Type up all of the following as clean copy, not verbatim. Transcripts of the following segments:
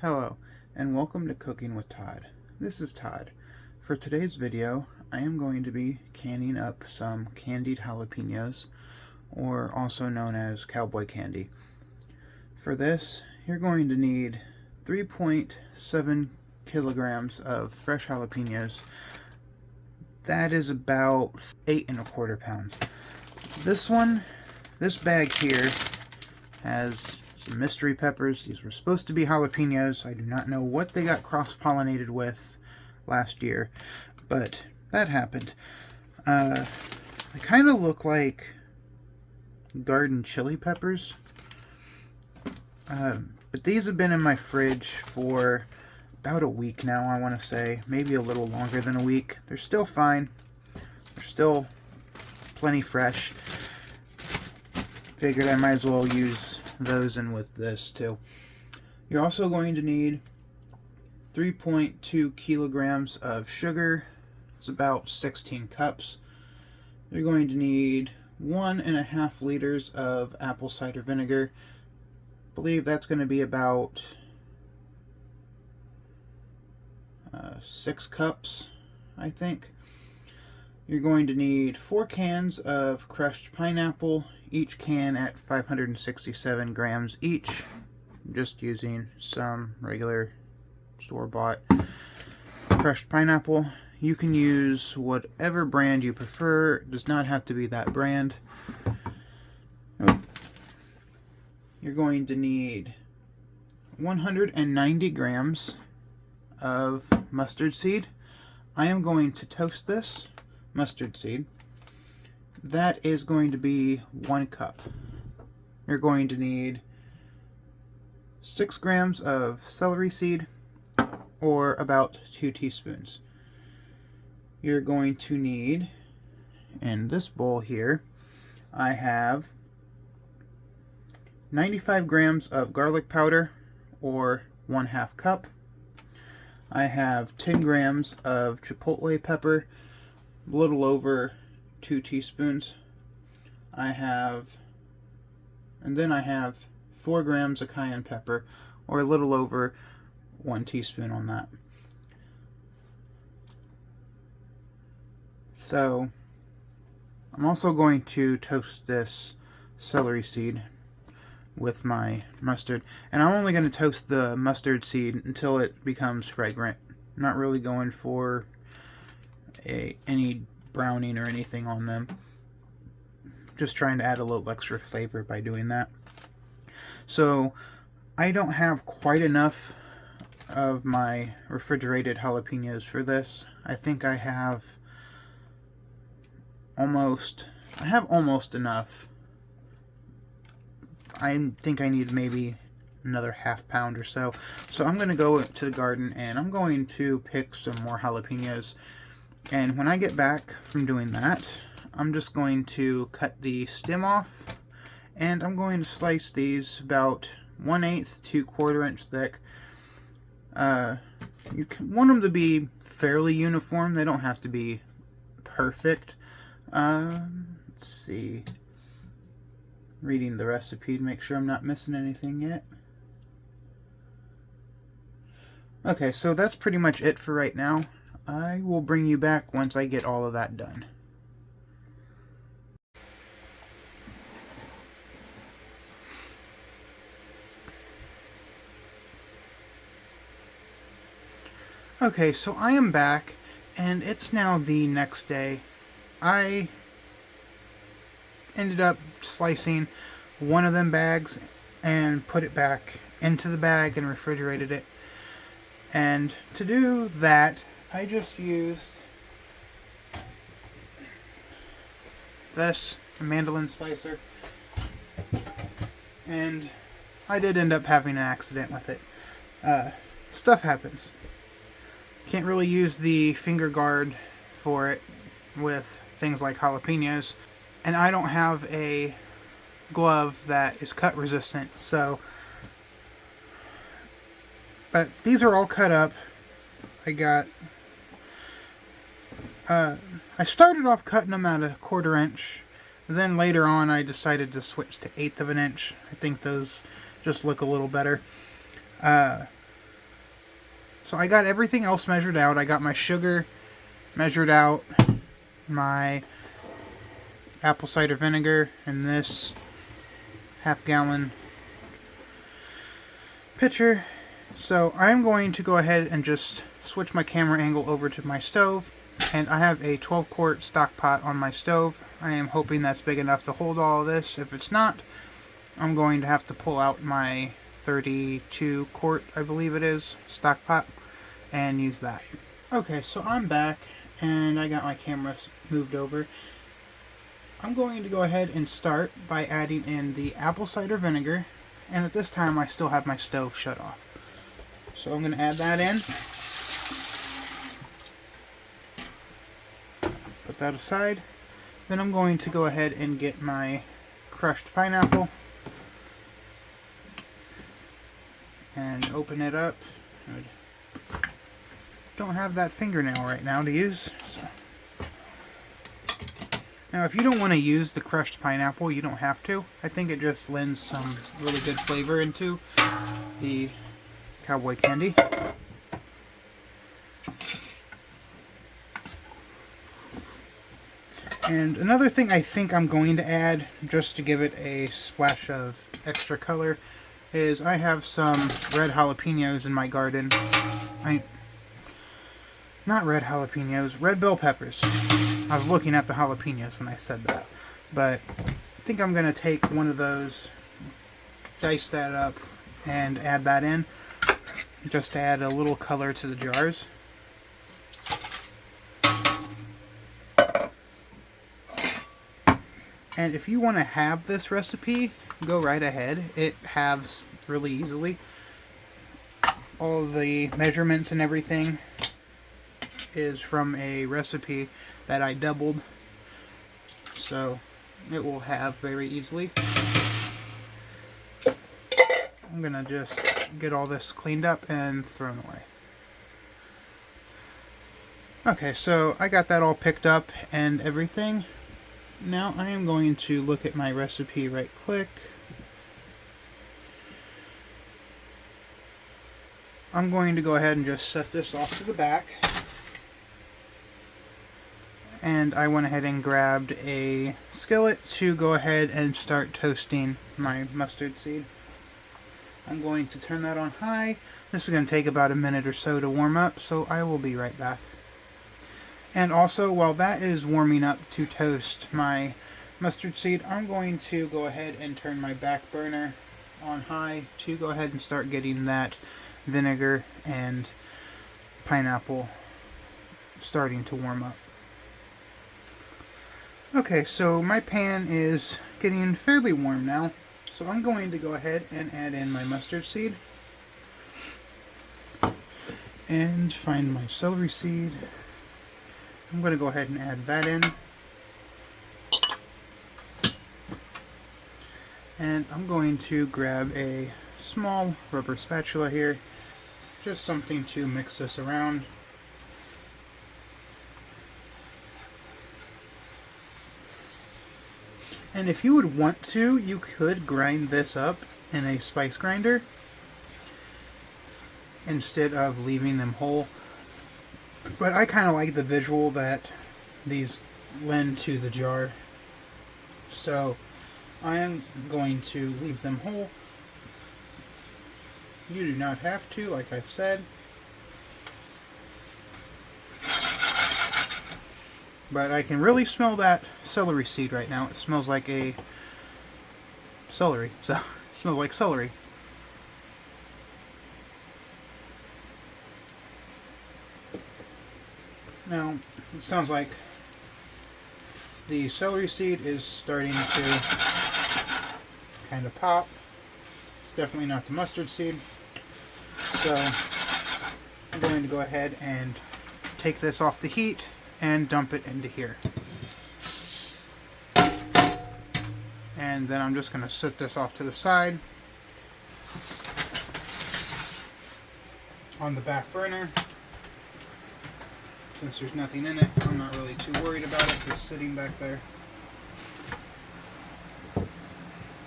Hello, and welcome to Cooking with Todd. This is Todd. For today's video, I am going to be canning up some candied jalapenos, or also known as cowboy candy. For this, you're going to need 3.7 kilograms of fresh jalapenos. That is about 8¼ pounds. This bag here has some mystery peppers. These were supposed to be jalapenos. I do not know what they got cross-pollinated with last year, but that happened. They kind of look like garden chili peppers. But these have been in my fridge for about a week now, I want to say. Maybe a little longer than a week. They're still fine. They're still plenty fresh. Figured I might as well use those in with this too. You're also going to need 3.2 kilograms of sugar. It's about 16 cups. You're going to need 1.5 liters of apple cider vinegar. I believe that's going to be about 6 cups, I think. You're going to need 4 cans of crushed pineapple, each can at 567 grams each. I'm just using some regular store-bought crushed pineapple. You can use whatever brand you prefer. It does not have to be that brand. You're going to need 190 grams of mustard seed. I am going to toast this mustard seed. That is going to be 1 cup. You're going to need 6 grams of celery seed, or about 2 teaspoons. You're going to need, in this bowl here, I have 95 grams of garlic powder, or 1/2 cup. I have 10 grams of chipotle pepper, a little over 2 teaspoons. Then I have 4 grams of cayenne pepper, or a little over 1 teaspoon on that. So I'm also going to toast this celery seed with my mustard, and I'm only going to toast the mustard seed until it becomes fragrant. I'm not really going for any browning or anything on them. Just trying to add a little extra flavor by doing that. So I don't have quite enough of my refrigerated jalapenos for this. I think I have almost enough. I think I need maybe another ½ pound or so. So I'm going to go to the garden and I'm going to pick some more jalapenos. And when I get back from doing that, I'm just going to cut the stem off, and I'm going to slice these about 1/8 to 1/4 inch thick. You want them to be fairly uniform. They don't have to be perfect. Let's see. Reading the recipe to make sure I'm not missing anything yet. Okay, so that's pretty much it for right now. I will bring you back once I get all of that done. Okay, so I am back, and it's now the next day. I ended up slicing one of them bags and put it back into the bag and refrigerated it. And to do that, I just used this mandolin slicer, and I did end up having an accident with it. Stuff happens. Can't really use the finger guard for it with things like jalapenos, and I don't have a glove that is cut resistant, but these are all cut up. I started off cutting them at 1/4 inch. Then later on I decided to switch to 1/8 of an inch. I think those just look a little better. So I got everything else measured out. I got my sugar measured out, my apple cider vinegar in this half-gallon pitcher. So I'm going to go ahead and just switch my camera angle over to my stove, and I have a 12-quart stock pot on my stove. I am hoping that's big enough to hold all of this. If it's not, I'm going to have to pull out my 32-quart, I believe it is, stock pot and use that. Okay, so I'm back and I got my camera moved over. I'm going to go ahead and start by adding in the apple cider vinegar, and at this time I still have my stove shut off. So I'm going to add that in. Put that aside. Then I'm going to go ahead and get my crushed pineapple and open it up. Good. Don't have that fingernail right now to use. So. Now if you don't want to use the crushed pineapple, you don't have to. I think it just lends some really good flavor into the Cowboy candy. And another thing I think I'm going to add, just to give it a splash of extra color, is I have some red jalapenos in my garden. Not red jalapenos, red bell peppers. I was looking at the jalapenos when I said that. But I think I'm going to take one of those, dice that up, and add that in, just to add a little color to the jars. And if you want to have this recipe, go right ahead. It halves really easily. All of the measurements and everything is from a recipe that I doubled, so it will halve very easily. I'm gonna just get all this cleaned up and thrown away. Okay, so I got that all picked up and everything. Now I am going to look at my recipe right quick. I'm going to go ahead and just set this off to the back. And I went ahead and grabbed a skillet to go ahead and start toasting my mustard seed. I'm going to turn that on high. This is going to take about a minute or so to warm up, so I will be right back. And also, while that is warming up to toast my mustard seed, I'm going to go ahead and turn my back burner on high to go ahead and start getting that vinegar and pineapple starting to warm up. Okay, so my pan is getting fairly warm now, so I'm going to go ahead and add in my mustard seed and find my celery seed. I'm going to go ahead and add that in, and I'm going to grab a small rubber spatula here, just something to mix this around. And if you would want to, you could grind this up in a spice grinder instead of leaving them whole. But I kind of like the visual that these lend to the jar. So I am going to leave them whole. You do not have to, like I've said. But I can really smell that celery seed right now. It smells like a celery. So it smells like celery. Now, it sounds like the celery seed is starting to kind of pop. It's definitely not the mustard seed. So I'm going to go ahead and take this off the heat and dump it into here. And then I'm just going to set this off to the side on the back burner. Since there's nothing in it, I'm not really too worried about it just sitting back there.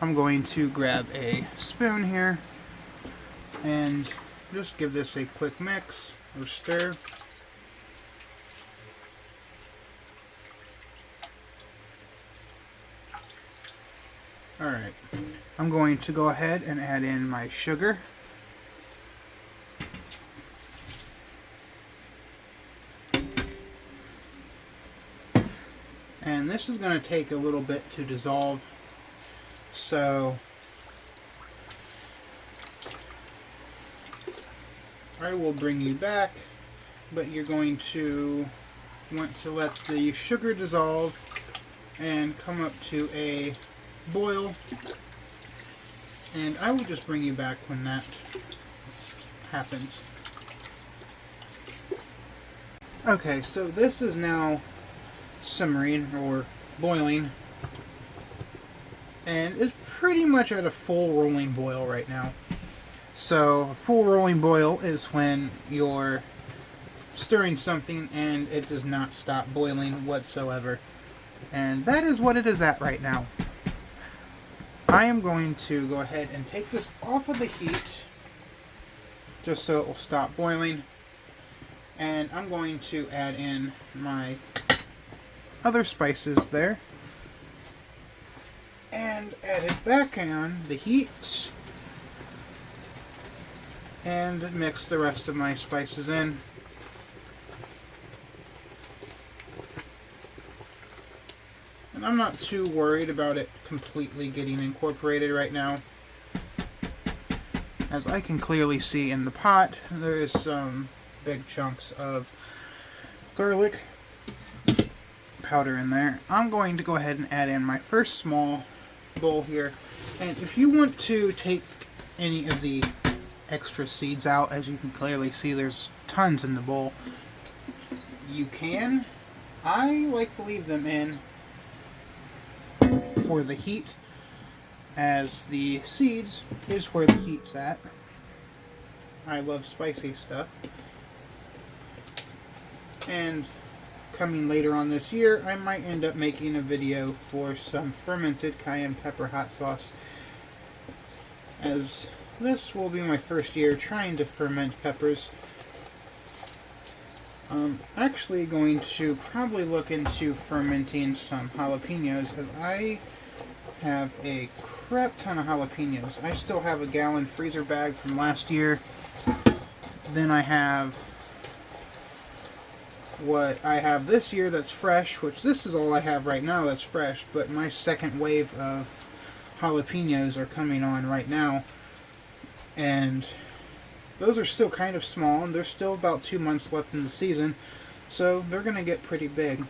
I'm going to grab a spoon here and just give this a quick mix or stir. Alright, I'm going to go ahead and add in my sugar. And this is going to take a little bit to dissolve, so I will bring you back, but you're going to want to let the sugar dissolve and come up to a boil, and I will just bring you back when that happens. Okay, so this is now simmering or boiling, and is pretty much at a full rolling boil right now. So a full rolling boil is when you're stirring something and it does not stop boiling whatsoever, and that is what it is at right now. I am going to go ahead and take this off of the heat just so it will stop boiling, and I'm going to add in my other spices there and add it back on the heat and mix the rest of my spices in. And I'm not too worried about it completely getting incorporated right now. As I can clearly see in the pot, there is some big chunks of garlic powder in there. I'm going to go ahead and add in my first small bowl here. And if you want to take any of the extra seeds out, as you can clearly see there's tons in the bowl, you can. I like to leave them in for the heat, as the seeds is where the heat's at. I love spicy stuff. And coming later on this year, I might end up making a video for some fermented cayenne pepper hot sauce, as this will be my first year trying to ferment peppers. I'm actually going to probably look into fermenting some jalapenos, as I have a crap ton of jalapenos. I still have a gallon freezer bag from last year. Then I have what I have this year that's fresh, which this is all I have right now that's fresh, but my second wave of jalapenos are coming on right now, and those are still kind of small, and there's still about 2 months left in the season, so they're going to get pretty big.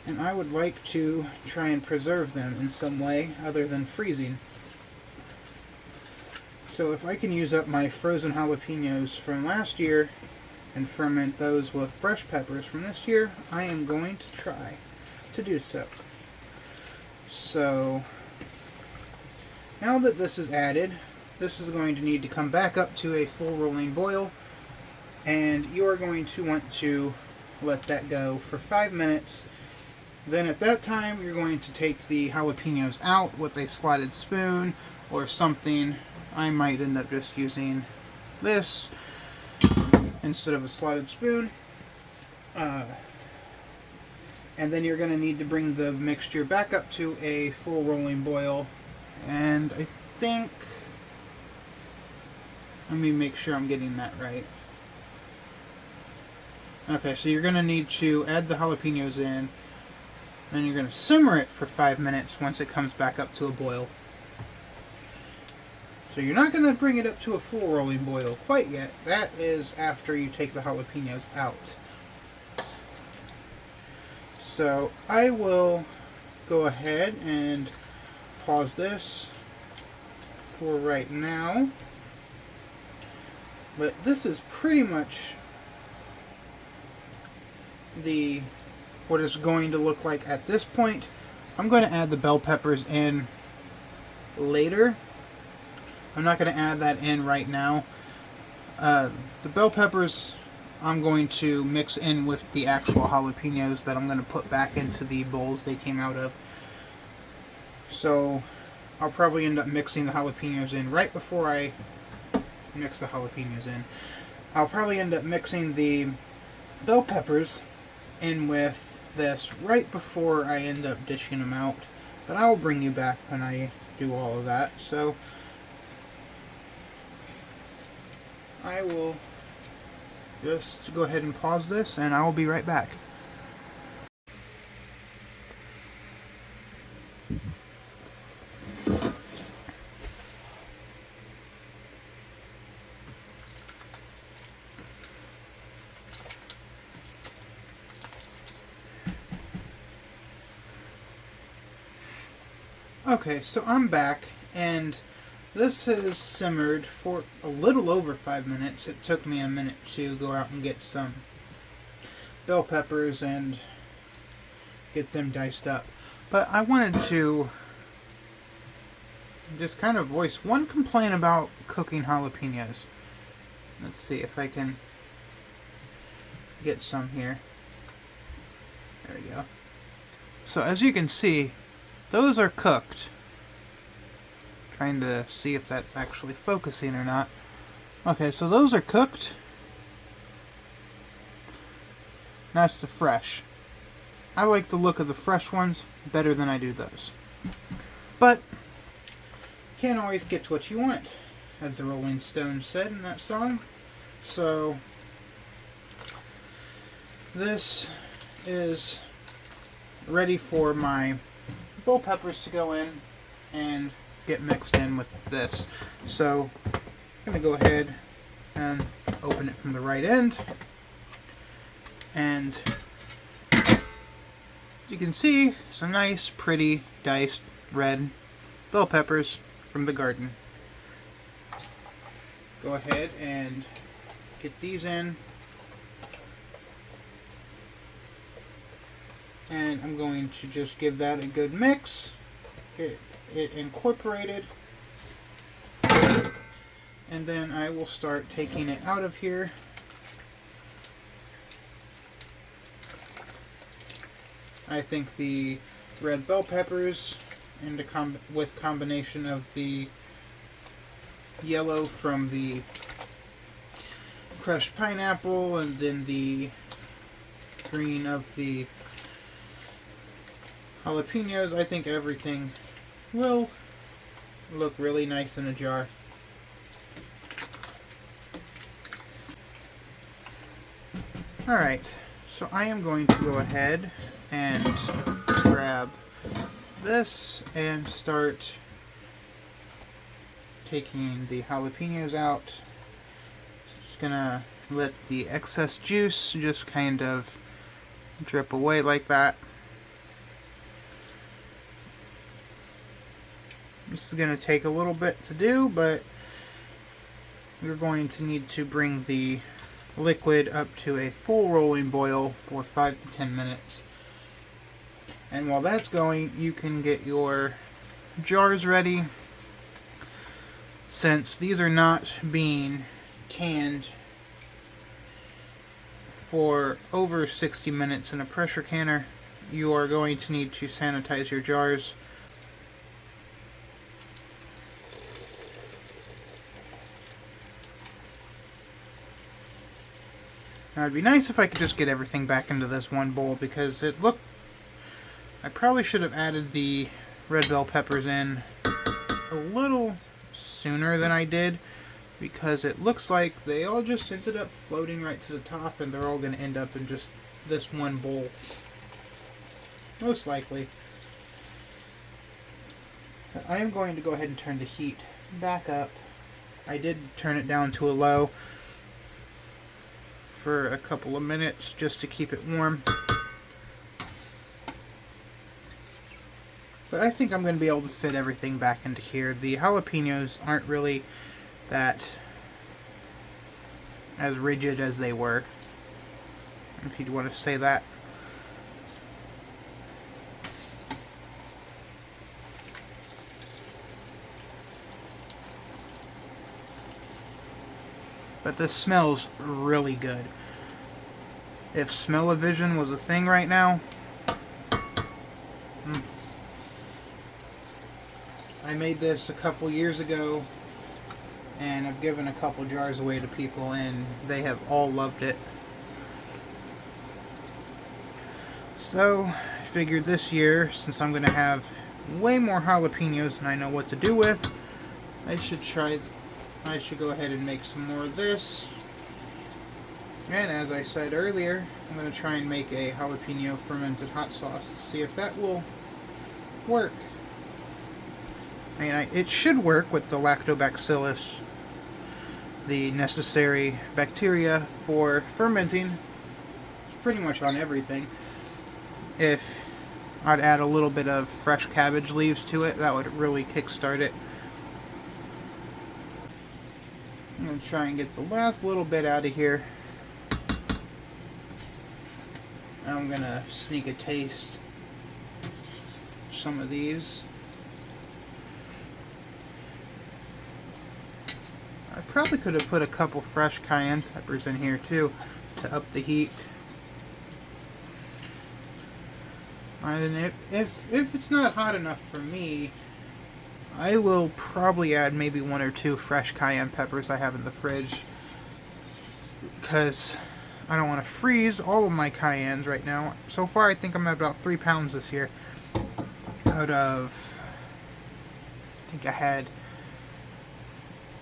And I would like to try and preserve them in some way other than freezing. So if I can use up my frozen jalapenos from last year and ferment those with fresh peppers from this year, I am going to try to do so. So now that this is added, this is going to need to come back up to a full rolling boil, and you are going to want to let that go for 5 minutes. Then at that time, you're going to take the jalapenos out with a slotted spoon or something. I might end up just using this instead of a slotted spoon. And then you're going to need to bring the mixture back up to a full rolling boil. And I think, let me make sure I'm getting that right. Okay, so you're going to need to add the jalapenos in, and you're going to simmer it for 5 minutes once it comes back up to a boil. So you're not going to bring it up to a full rolling boil quite yet. That is after you take the jalapenos out. So I will go ahead and pause this for right now. But this is pretty much what it's going to look like at this point. I'm going to add the bell peppers in later. I'm not going to add that in right now. The bell peppers I'm going to mix in with the actual jalapenos that I'm going to put back into the bowls they came out of. So I'll probably end up mixing the jalapenos in right before I mix the jalapenos in. I'll probably end up mixing the bell peppers in with this right before I end up dishing them out, but I will bring you back when I do all of that. So I will just go ahead and pause this, and I will be right back. Okay, so I'm back, and this has simmered for a little over 5 minutes. It took me a minute to go out and get some bell peppers and get them diced up. But I wanted to just kind of voice one complaint about cooking jalapenos. Let's see if I can get some here. There we go. So as you can see, those are cooked. Trying to see if that's actually focusing or not. Okay, so those are cooked. That's the fresh. I like the look of the fresh ones better than I do those. But you can't always get what you want, as the Rolling Stones said in that song. So this is ready for my bell peppers to go in and get mixed in with this. So I'm going to go ahead and open it from the right end, and you can see some nice pretty diced red bell peppers from the garden. Go ahead and get these in, and I'm going to just give that a good mix, get it incorporated, and then I will start taking it out of here. I think the red bell peppers and with combination of the yellow from the crushed pineapple and then the green of the jalapenos, I think everything will look really nice in a jar. Alright, so I am going to go ahead and grab this and start taking the jalapenos out. Just gonna let the excess juice just kind of drip away like that. This is going to take a little bit to do, but we're going to need to bring the liquid up to a full rolling boil for 5 to 10 minutes. And while that's going, you can get your jars ready. Since these are not being canned for over 60 minutes in a pressure canner, you are going to need to sanitize your jars. Now it'd be nice if I could just get everything back into this one bowl, because it looked... I probably should have added the red bell peppers in a little sooner than I did, because it looks like they all just ended up floating right to the top, and they're all going to end up in just this one bowl. Most likely. But I am going to go ahead and turn the heat back up. I did turn it down to a low for a couple of minutes just to keep it warm. But I think I'm going to be able to fit everything back into here. The jalapenos aren't really that as rigid as they were, if you'd want to say that. But this smells really good. If smell-o-vision was a thing right now, I made this a couple years ago and I've given a couple jars away to people, and they have all loved it. So I figured this year, since I'm going to have way more jalapenos than I know what to do with, I should go ahead and make some more of this. And as I said earlier, I'm going to try and make a jalapeno fermented hot sauce to see if that will work. I mean, it should work with the lactobacillus, the necessary bacteria for fermenting. It's pretty much on everything. If I'd add a little bit of fresh cabbage leaves to it, that would really kickstart it. I'm going to try and get the last little bit out of here. I'm going to sneak a taste of some of these. I probably could have put a couple fresh cayenne peppers in here too to up the heat. And if it's not hot enough for me, I will probably add maybe 1 or 2 fresh cayenne peppers I have in the fridge, because I don't want to freeze all of my cayennes right now. So far I think I'm at about 3 pounds this year. Out of, I think I had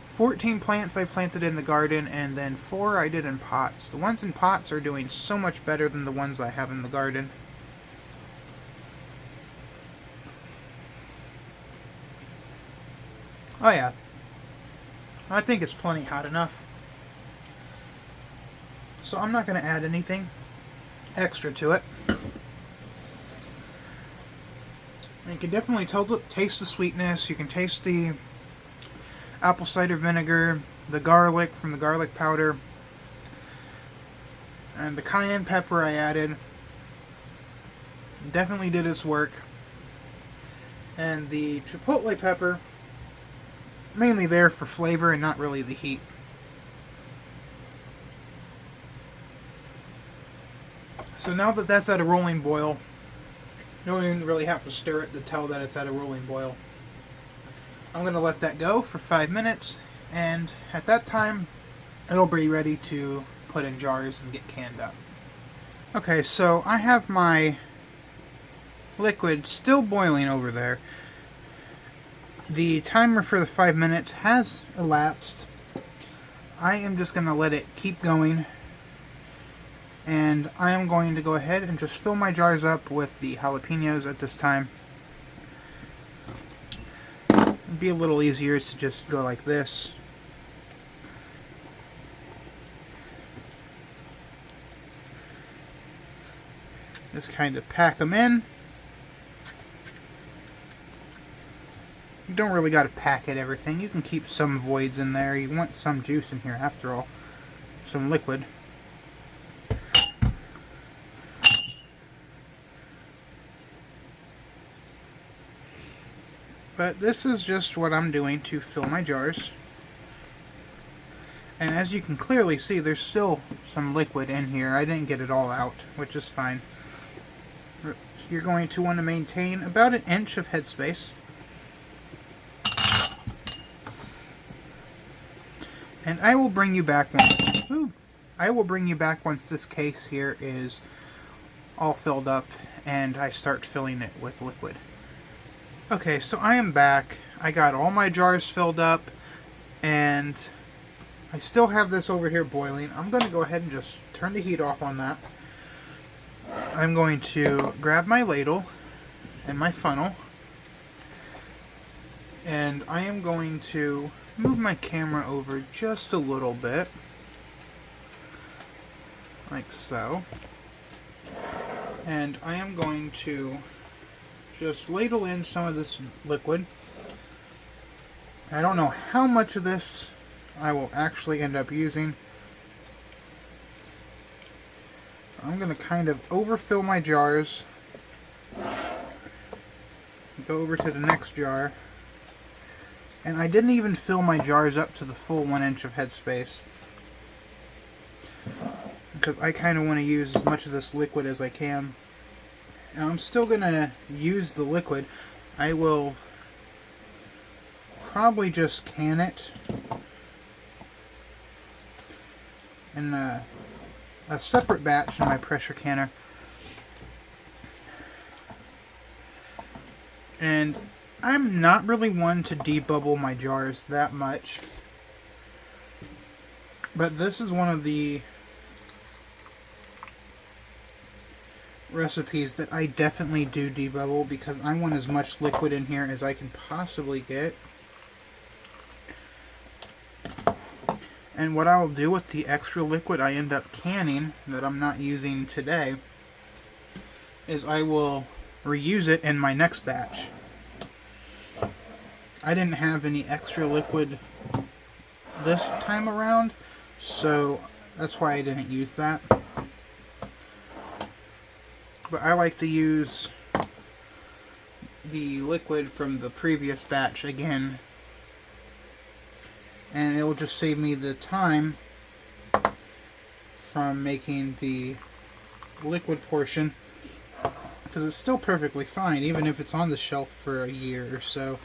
14 plants I planted in the garden, and then 4 I did in pots. The ones in pots are doing so much better than the ones I have in the garden. Oh yeah, I think it's plenty hot enough. So I'm not going to add anything extra to it. You can definitely taste the sweetness. You can taste the apple cider vinegar, the garlic from the garlic powder, and the cayenne pepper I added definitely did its work. And the chipotle pepper, mainly there for flavor and not really the heat. So now that that's at a rolling boil, you don't even really have to stir it to tell that it's at a rolling boil. I'm going to let that go for 5 minutes, and at that time it'll be ready to put in jars and get canned up. Okay, so I have my liquid still boiling over there. The timer for the 5 minutes has elapsed. I am just going to let it keep going, and I am going to go ahead and just fill my jars up with the jalapenos at this time. It'd be a little easier to just go like this. Just kind of pack them in. You don't really got to pack it everything. You can keep some voids in there. You want some juice in here after all. Some liquid. But this is just what I'm doing to fill my jars. And as you can clearly see, there's still some liquid in here. I didn't get it all out, which is fine. You're going to want to maintain about 1 inch of headspace. And I will bring you back once this case here is all filled up and I start filling it with liquid. Okay, so I am back. I got all my jars filled up, and I still have this over here boiling. I'm going to go ahead and just turn the heat off on that. I'm going to grab my ladle and my funnel, and I am going to move my camera over just a little bit, like so. And I am going to just ladle in some of this liquid. I don't know how much of this I will actually end up using. I'm going to kind of overfill my jars. Go over to the next jar. And I didn't even fill my jars up to the full 1 inch of headspace, because I kind of want to use as much of this liquid as I can. And I'm still going to use the liquid. I will probably just can it in a separate batch in my pressure canner. And I'm not really one to debubble my jars that much, but this is one of the recipes that I definitely do debubble because I want as much liquid in here as I can possibly get. And what I'll do with the extra liquid I end up canning that I'm not using today is I will reuse it in my next batch. I didn't have any extra liquid this time around, so that's why I didn't use that. But I like to use the liquid from the previous batch again, and it will just save me the time from making the liquid portion, because it's still perfectly fine even if it's on the shelf for a year or so.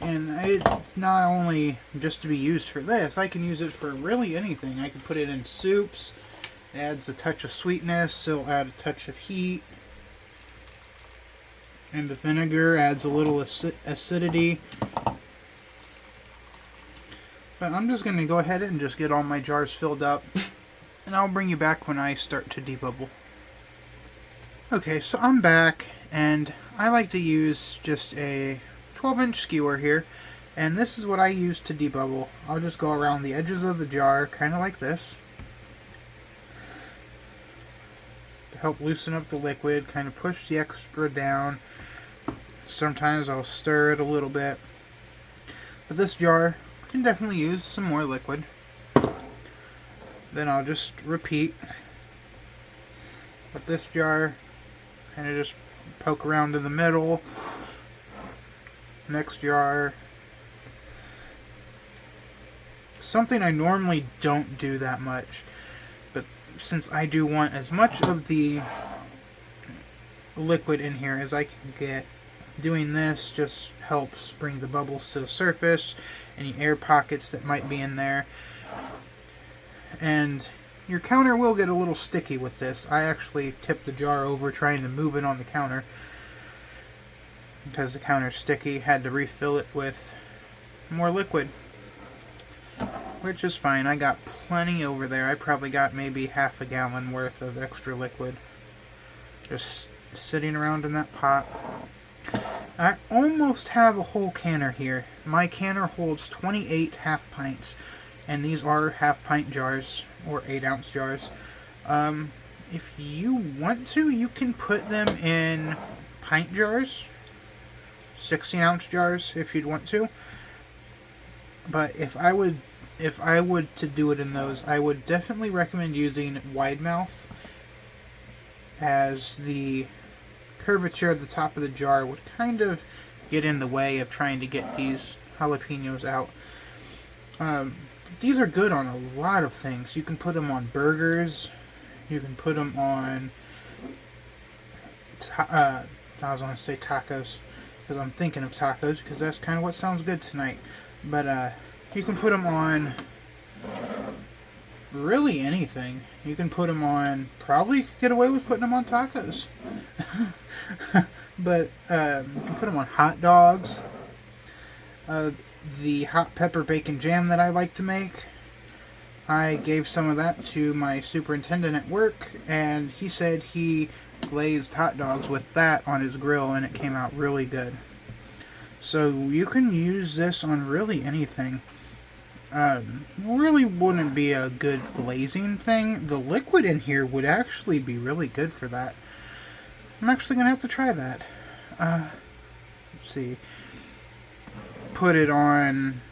And it's not only just to be used for this, I can use it for really anything. I can put it in soups. It adds a touch of sweetness, it'll add a touch of heat. And the vinegar adds a little acidity. But I'm just going to go ahead and just get all my jars filled up, and I'll bring you back when I start to debubble. Okay, so I'm back, and I like to use just a 12-inch skewer here, and this is what I use to debubble. I'll just go around the edges of the jar, kind of like this, to help loosen up the liquid, kind of push the extra down. Sometimes I'll stir it a little bit, but this jar can definitely use some more liquid. Then I'll just repeat with this jar, kind of just poke around in the middle. Next jar. Something I normally don't do that much, but since I do want as much of the liquid in here as I can get, doing this just helps bring the bubbles to the surface, any air pockets that might be in there. And your counter will get a little sticky with this. I actually tipped the jar over trying to move it on the counter because the counter's sticky. Had to refill it with more liquid, which is fine. I got plenty over there. I probably got maybe half a gallon worth of extra liquid just sitting around in that pot. I almost have a whole canner here. My canner holds 28 half pints, and these are half pint jars or 8-ounce jars. If you want to, you can put them in pint jars, 16-ounce jars if you'd want to. But if I would to do it in those, I would definitely recommend using wide mouth, as the curvature at the top of the jar would kind of get in the way of trying to get these jalapenos out. These are good on a lot of things. You can put them on burgers. You can put them on I was going to say tacos, because I'm thinking of tacos, because that's kind of what sounds good tonight. But you can put them on really anything. You can put them on, probably you could get away with putting them on tacos. But you can put them on hot dogs. The hot pepper bacon jam that I like to make, I gave some of that to my superintendent at work, and he said he glazed hot dogs with that on his grill, and it came out really good. So you can use this on really anything. Really wouldn't be a good glazing thing. The liquid in here would actually be really good for that. I'm actually going to have to try that. Let's see. Put it on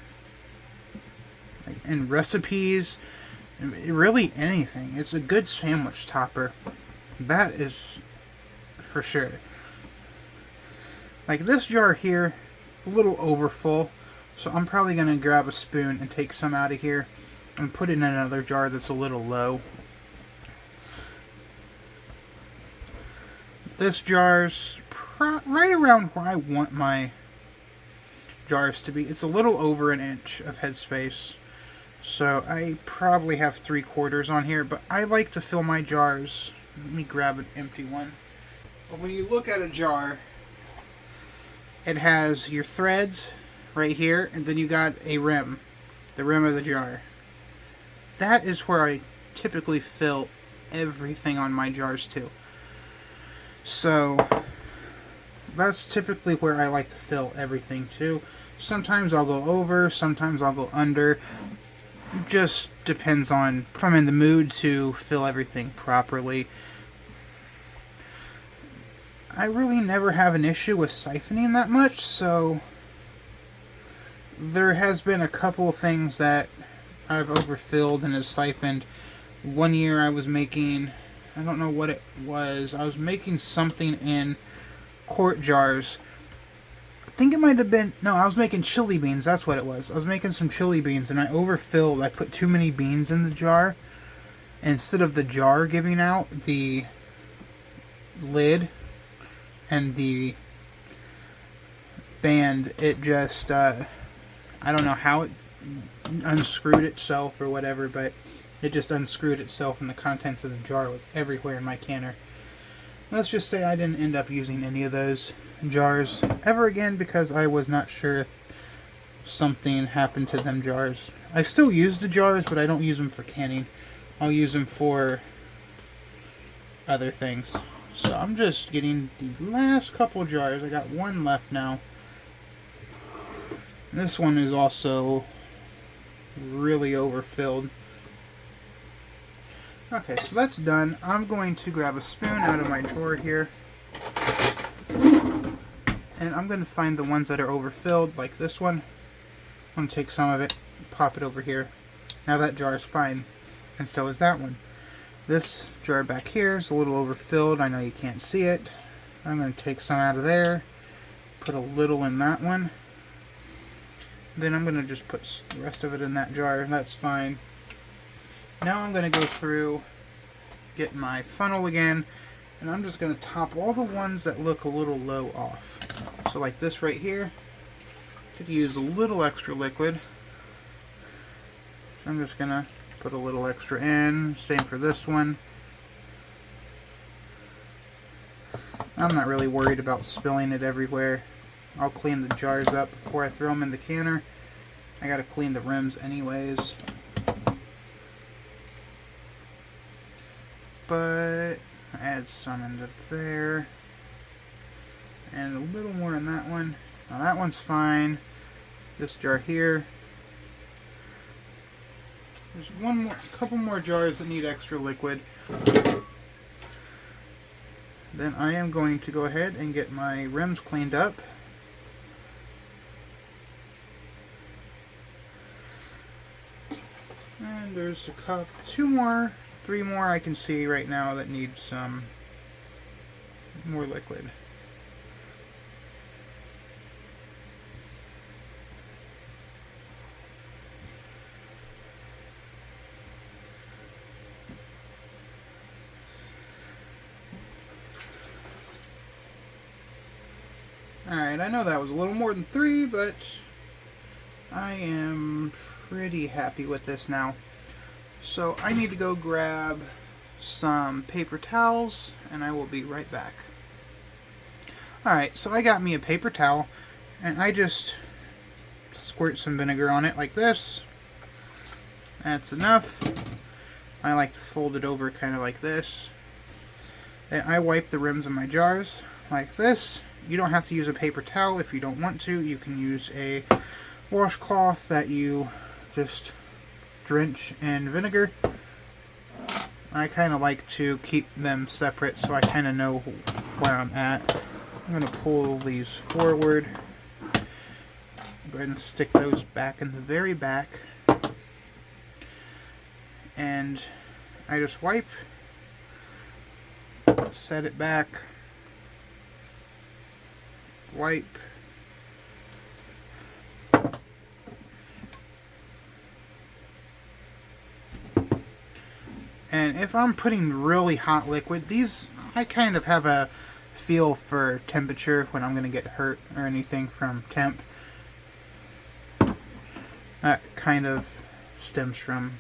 in recipes. Really anything. It's a good sandwich topper. That is for sure. Like this jar here, a little overfull. So I'm probably going to grab a spoon and take some out of here and put it in another jar that's a little low. This jar's right around where I want my jars to be. It's a little over an inch of headspace. So I probably have 3/4 on here, but I like to fill my jars. Let me grab an empty one. But when you look at a jar, it has your threads right here, and then you got a rim, the rim of the jar. That is where I typically fill everything on my jars too. So that's typically where I like to fill everything too. Sometimes I'll go over, sometimes I'll go under. Just depends on if I'm in the mood to fill everything properly. I really never have an issue with siphoning that much, so there has been a couple things that I've overfilled and has siphoned. One year I was making, I don't know what it was, I was making something in quart jars. I think it might have been, no, I was making chili beans, that's what it was. I was making some chili beans and I overfilled, I put too many beans in the jar. And instead of the jar giving out, the lid and the band, it just, I don't know how it unscrewed itself or whatever, but it just unscrewed itself and the contents of the jar was everywhere in my canner. Let's just say I didn't end up using any of those jars ever again because I was not sure if something happened to them jars. I still use the jars, but I don't use them for canning. I'll use them for other things. So I'm just getting the last couple jars. I got one left now. This one is also really overfilled. Okay, so that's done. I'm going to grab a spoon out of my drawer here. And I'm going to find the ones that are overfilled, like this one. I'm going to take some of it, pop it over here. Now that jar is fine, and so is that one. This jar back here is a little overfilled. I know you can't see it. I'm going to take some out of there, put a little in that one. Then I'm going to just put the rest of it in that jar, and that's fine. Now I'm going to go through, get my funnel again, and I'm just going to top all the ones that look a little low off. So like this right here, could use a little extra liquid. I'm just going to put a little extra in, same for this one. I'm not really worried about spilling it everywhere. I'll clean the jars up before I throw them in the canner. I gotta clean the rims anyways. But add some into there. And a little more in that one. Now that one's fine. This jar here. There's a couple more jars that need extra liquid. Then I am going to go ahead and get my rims cleaned up. And there's a cup, 2 more, 3 more I can see right now that need some more liquid. Alright, I know that was a little more than 3, but I am pretty happy with this now. So I need to go grab some paper towels, and I will be right back. Alright, so I got me a paper towel, and I just squirt some vinegar on it like this. That's enough. I like to fold it over kind of like this. Then I wipe the rims of my jars like this. You don't have to use a paper towel if you don't want to. You can use a washcloth that you just drench in vinegar. I kind of like to keep them separate so I kind of know where I'm at. I'm going to pull these forward. Go ahead and stick those back in the very back. And I just wipe, set it back, wipe, and if I'm putting really hot liquid, these, I kind of have a feel for temperature when I'm going to get hurt or anything from temp. That kind of stems from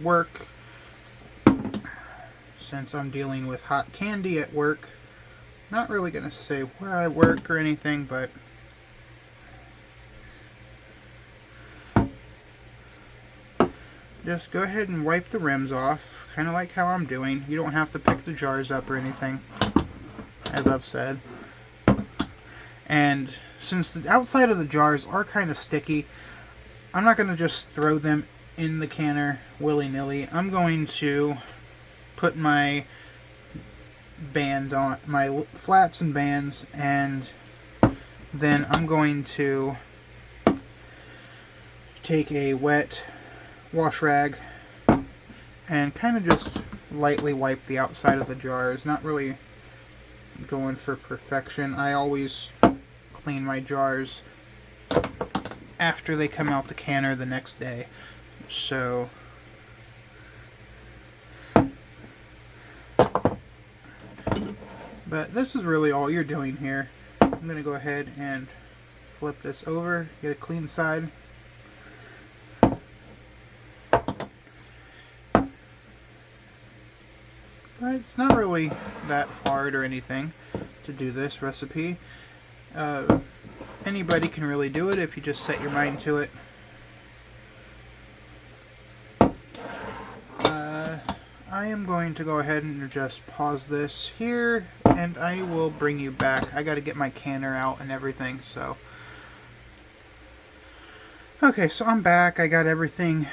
work, since I'm dealing with hot candy at work. Not really going to say where I work or anything, but just go ahead and wipe the rims off, kind of like how I'm doing. You don't have to pick the jars up or anything, as I've said. And since the outside of the jars are kind of sticky, I'm not going to just throw them in the canner willy-nilly. I'm going to put my bands on, my flats and bands, and then I'm going to take a wet wash rag and kind of just lightly wipe the outside of the jars. Not really going for perfection. I always clean my jars after they come out the canner the next day. So but this is really all you're doing here. I'm going to go ahead and flip this over, get a clean side. But it's not really that hard or anything to do this recipe. Anybody can really do it if you just set your mind to it. I am going to go ahead and just pause this here, and I will bring you back. I got to get my canner out and everything, so. Okay, so I'm back. I got everything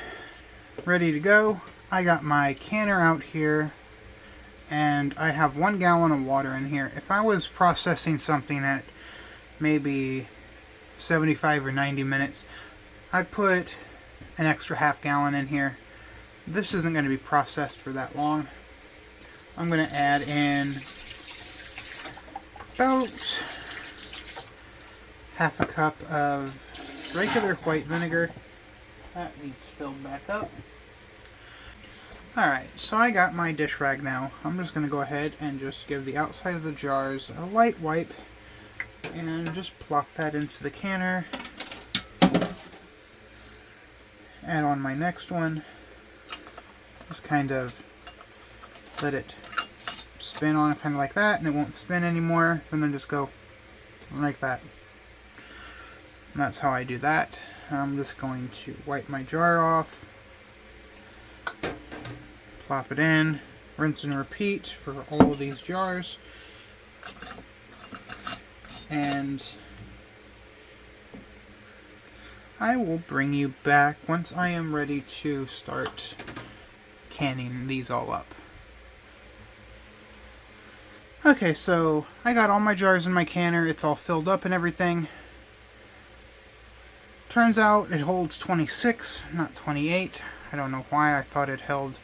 ready to go. I got my canner out here, and I have 1 gallon of water in here. If I was processing something at maybe 75 or 90 minutes, I'd put an extra half gallon in here. This isn't going to be processed for that long. I'm going to add in about half a cup of regular white vinegar. That needs filled back up. Alright, so I got my dish rag now. I'm just going to go ahead and just give the outside of the jars a light wipe and just plop that into the canner. Add on my next one. Just kind of let it spin on kind of like that, and it won't spin anymore. Then I just go like that. And that's how I do that. I'm just going to wipe my jar off, plop it in, rinse and repeat for all of these jars. And I will bring you back once I am ready to start canning these all up. Okay, so I got all my jars in my canner. It's all filled up and everything. Turns out it holds 26, not 28. I don't know why I thought it held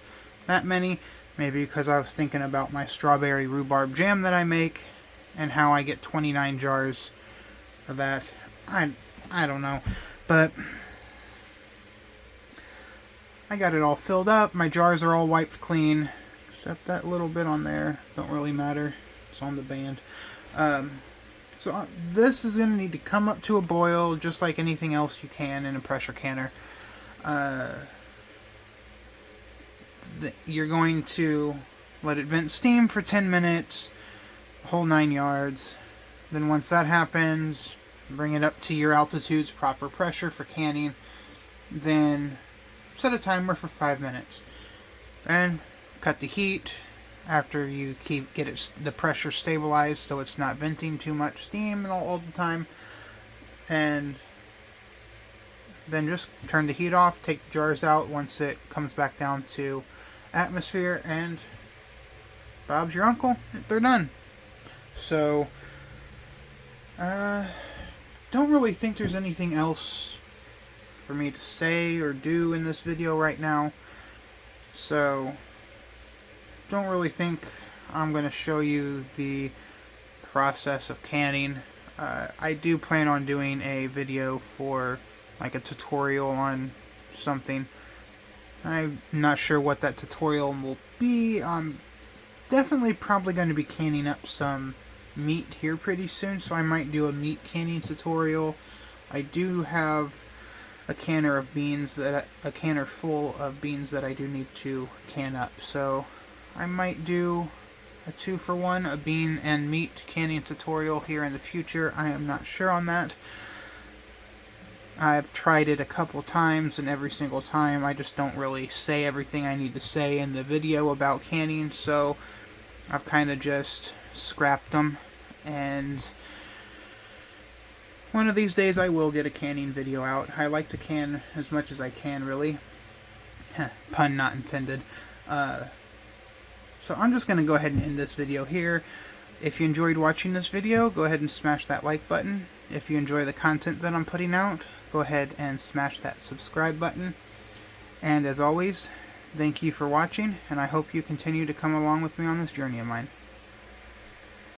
that many. Maybe because I was thinking about my strawberry rhubarb jam that I make and how I get 29 jars of that. I don't know. But I got it all filled up. My jars are all wiped clean, except that little bit on there. Don't really matter. It's on the band. So this is going to need to come up to a boil, just like anything else you can in a pressure canner. You're going to let it vent steam for 10 minutes, whole 9 yards. Then once that happens, bring it up to your altitude's proper pressure for canning. Then set a timer for 5 minutes. Then cut the heat after you get the pressure stabilized so it's not venting too much steam all the time. And then just turn the heat off, take the jars out once it comes back down to atmosphere, and Bob's your uncle. They're done. So don't really think there's anything else for me to say or do in this video right now. So don't really think I'm going to show you the process of canning. I do plan on doing a video for like a tutorial on something. I'm not sure what that tutorial will be. I'm definitely probably going to be canning up some meat here pretty soon, so I might do a meat canning tutorial. I do have a canner full of beans that I do need to can up. So I might do a 2-for-1, a bean and meat canning tutorial here in the future. I am not sure on that. I've tried it a couple times, and every single time I just don't really say everything I need to say in the video about canning, so I've kind of just scrapped them. And one of these days I will get a canning video out. I like to can as much as I can, really. Pun not intended. So I'm just going to go ahead and end this video here. If you enjoyed watching this video, go ahead and smash that like button. If you enjoy the content that I'm putting out, go ahead and smash that subscribe button. And as always, thank you for watching, and I hope you continue to come along with me on this journey of mine.